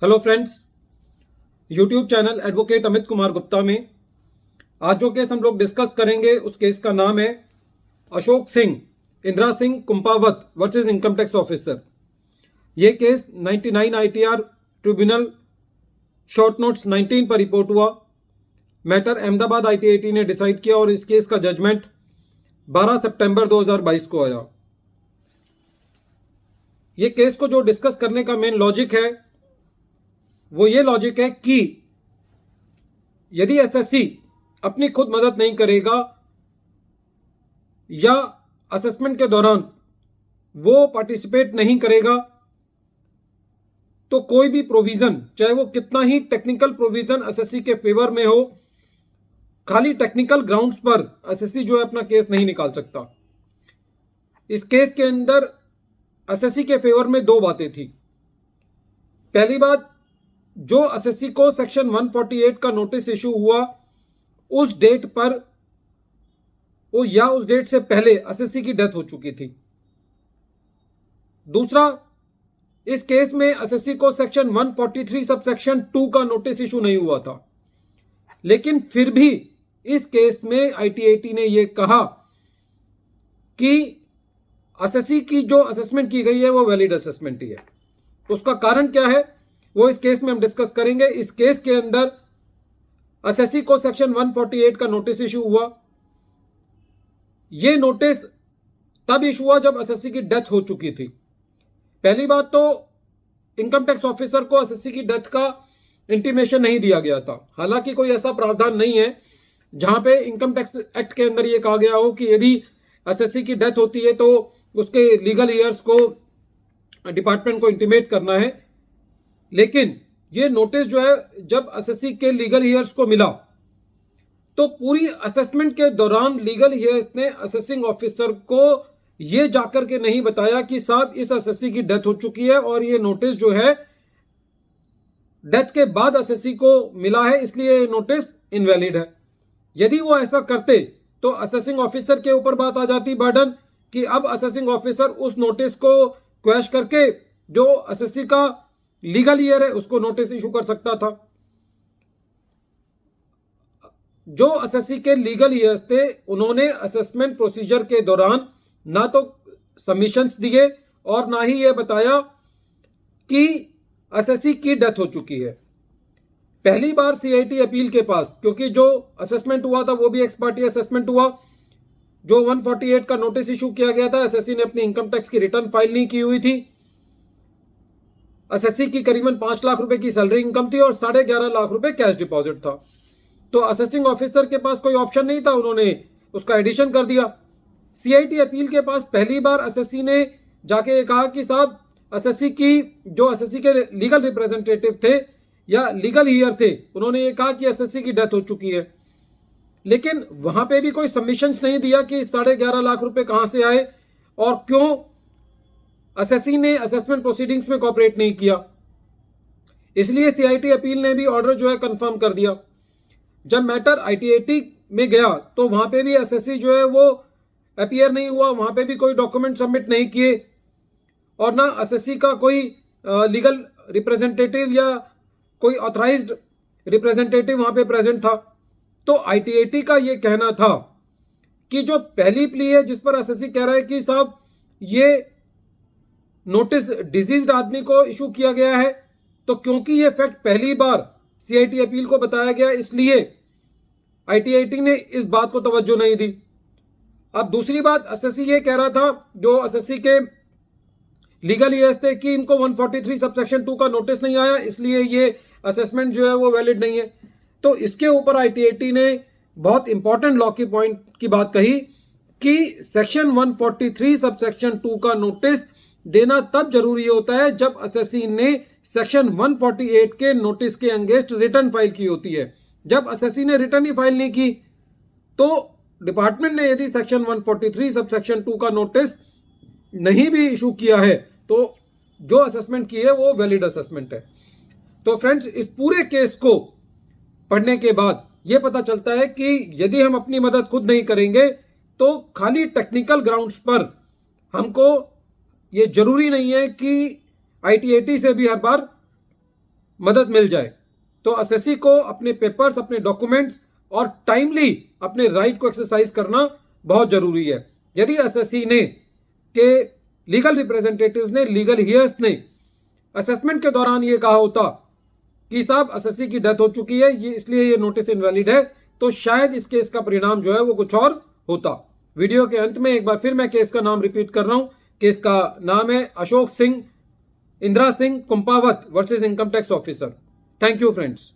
Hello friends, YouTube channel advocate Amit Kumar Gupta में आज जो केस हम लोग डिस्कस करेंगे उस केस का नाम है Ashok Singh Indira Singh Kumpawat versus income tax officer. ये case 99 ITR tribunal short notes 19 पर रिपोर्ट हुआ। मैटर अहमदाबाद ITAT ने डिसाइड किया और इस केस का जजमेंट 12 सितंबर 2022 को आया। ये केस को जो डिस्कस करने का मेन लॉजिक है वो ये लॉजिक है कि यदि एसएससी अपनी खुद मदद नहीं करेगा या असेसमेंट के दौरान वो पार्टिसिपेट नहीं करेगा तो कोई भी प्रोविजन, चाहे वो कितना ही टेक्निकल प्रोविजन एसएससी के फेवर में हो, खाली टेक्निकल ग्राउंड्स पर एसएससी जो है अपना केस नहीं निकाल सकता। इस केस के अंदर एसएससी के फेवर में दो बातें थी। पहली बात, जो एसएससी को सेक्शन 148 का नोटिस इशू हुआ उस डेट पर वो या उस डेट से पहले एसएससी की डेथ हो चुकी थी। दूसरा, इस केस में एसएससी को सेक्शन 143 सब सेक्शन 2 का नोटिस इशू नहीं हुआ था, लेकिन फिर भी इस केस में ITAT ने यह कहा कि एसएससी की जो असेसमेंट की गई है वो वैलिड असेसमेंट ही है। उसका कारण क्या है वो इस केस में हम डिस्कस करेंगे। इस केस के अंदर एसएससी को सेक्शन 148 का नोटिस इशू हुआ। यह नोटिस तब इशू हुआ जब एसएससी की डेथ हो चुकी थी। पहली बात तो इनकम टैक्स ऑफिसर को एसएससी की डेथ का इंटीमेशन नहीं दिया गया था। हालांकि कोई ऐसा प्रावधान नहीं है जहां पे इनकम टैक्स एक्ट के अंदर यह कहा गया हो कि यदि एसएससी की डेथ होती है तो उसके लीगल ईयर्स को डिपार्टमेंट को इंटीमेट करना है। लेकिन ये नोटिस जो है जब एसएससी के लीगल ईयर्स को मिला तो पूरी असेसमेंट के दौरान लीगल ईयर्स ने असेसिंग ऑफिसर को ये जाकर के नहीं बताया कि साहब इस एसएससी की डेथ हो चुकी है और ये नोटिस जो है डेथ के बाद एसएससी को मिला है, इसलिए नोटिस इनवैलिड है। यदि वो ऐसा करते तो असेसिंग ऑफिसर के ऊपर बात आ जाती बर्डन कि अब असेसिंग ऑफिसर उस नोटिस को क्वैश करके जो एसएससी का लीगल ईयर है उसको नोटिस इशू कर सकता था। जो एसएससी के लीगल ईयर्स थे उन्होंने असेसमेंट प्रोसीजर के दौरान ना तो सबमिशंस दिए और ना ही यह बताया कि एसएससी की डेथ हो चुकी है। पहली बार CIT अपील के पास, क्योंकि जो असेसमेंट हुआ था वो भी एक्स पार्टी असेसमेंट हुआ, जो 148 का नोटिस इशू किया गया था, एसएससी ने अपनी इनकम टैक्स की रिटर्न फाइल नहीं की हुई थी। एसएससी की करीबन 5 लाख रुपए की सैलरी इनकम थी और 11.5 लाख रुपए कैश डिपॉजिट था। तो असेसिंग ऑफिसर के पास कोई ऑप्शन नहीं था, उन्होंने उसका एडिशन कर दिया। CIT अपील के पास पहली बार एसएससी ने जाके ये कहा कि साहब एसएससी की जो एसएससी के लीगल रिप्रेजेंटेटिव थे या लीगल ईयर थे उन्होंने ये कहा कि एसएससी की डेथ हो चुकी है, लेकिन वहां पे भी कोई सबमिशंस नहीं दिया कि 11.5 लाख रुपए कहां से आए और क्यों एसएससी ने असेसमेंट प्रोसीडिंग्स में कोऑपरेट नहीं किया। इसलिए CIT अपील ने भी ऑर्डर जो है कंफर्म कर दिया। जब मैटर ITAT में गया तो वहां पे भी एसएससी जो है वो अपीयर नहीं हुआ, वहां पे भी कोई डॉक्यूमेंट सबमिट नहीं किए और ना एसएससी का कोई लीगल रिप्रेजेंटेटिव या कोई ऑथराइज्ड रिप्रेजेंटेटिव वहां पे प्रेजेंट था। तो ITAT का ये कहना था कि जो पहली प्ली है जिस पर एसएससी कह रहा है कि साहब ये नोटिस डिजीज्ड आदमी को इशू किया गया है, तो क्योंकि ये फैक्ट पहली बार CIT अपील को बताया गया इसलिए ITAT ने इस बात को तवज्जो नहीं दी। अब दूसरी बात, एसएससी ये कह रहा था, जो एसएससी के लीगल ईयर्स थे, कि इनको 143 सब सेक्शन 2 का नोटिस नहीं आया इसलिए ये असेसमेंट जो है वो वैलिड नहीं है। तो इसके ऊपर ITAT ने बहुत इंपॉर्टेंट लॉ की पॉइंट की बात कही कि सेक्शन 143 सब सेक्शन 2 का नोटिस देना तब जरूरी होता है जब एसएससी ने सेक्शन 148 के नोटिस के अगेंस्ट रिटर्न फाइल की होती है। जब एसएससी ने रिटर्न ही फाइल नहीं की तो डिपार्टमेंट ने यदि सेक्शन 143 सब सेक्शन 2 का नोटिस नहीं भी इशू किया है तो जो असेसमेंट की है वो वैलिड असेसमेंट है। तो फ्रेंड्स, इस पूरे केस को पढ़ने के बाद यह पता चलता है कि यदि हम अपनी मदद खुद नहीं करेंगे तो खाली टेक्निकल ग्राउंड्स पर हमको ये जरूरी नहीं है कि ITAT से भी हर बार मदद मिल जाए। तो एसएससी को अपने पेपर्स, अपने डॉक्यूमेंट्स और टाइमली अपने राइट को एक्सरसाइज करना बहुत जरूरी है। यदि एसएससी ने के लीगल रिप्रेजेंटेटिव्स ने, लीगल हियर्स ने असेसमेंट के दौरान ये कहा होता कि साहब एसएससी की डेथ हो चुकी है, ये इसलिए ये नोटिस इनवैलिड है, तो शायद इस केस का परिणाम जो है वो कुछ और होता। वीडियो के अंत में एक बार फिर मैं केस का नाम रिपीट कर रहा हूं। केस का नाम है Ashok Singh Indira Singh Kumpawat versus income tax officer. Thank you friends.